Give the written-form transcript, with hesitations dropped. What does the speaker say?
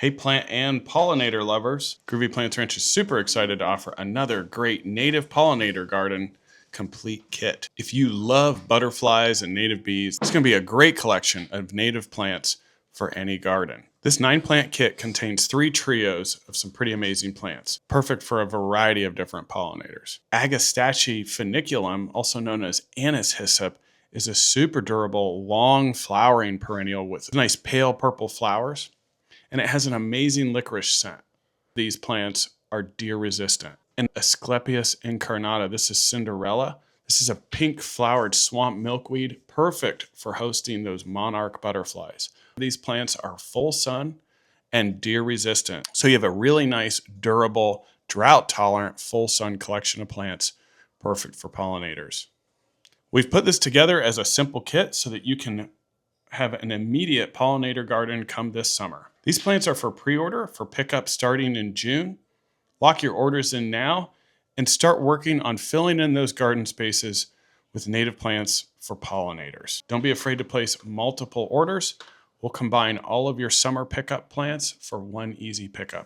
Hey plant and pollinator lovers, Groovy Plants Ranch is super excited to offer another great native pollinator garden complete kit. If you love butterflies and native bees, it's going to be a great collection of native plants for any garden. This 9-plant kit contains 3 trios of some pretty amazing plants, perfect for a variety of different pollinators. Agastache foeniculum, also known as Anise Hyssop, is a super durable, long flowering perennial with nice pale purple flowers, and it has an amazing licorice scent. These plants are deer resistant. And Asclepias incarnata, this is Cinderella. This is a pink flowered swamp milkweed, perfect for hosting those monarch butterflies. These plants are full sun and deer resistant. So you have a really nice, durable, drought tolerant, full sun collection of plants, perfect for pollinators. We've put this together as a simple kit so that you can have an immediate pollinator garden come this summer. These plants are for pre-order for pickup starting in June. Lock your orders in now and start working on filling in those garden spaces with native plants for pollinators. Don't be afraid to place multiple orders. We'll combine all of your summer pickup plants for one easy pickup.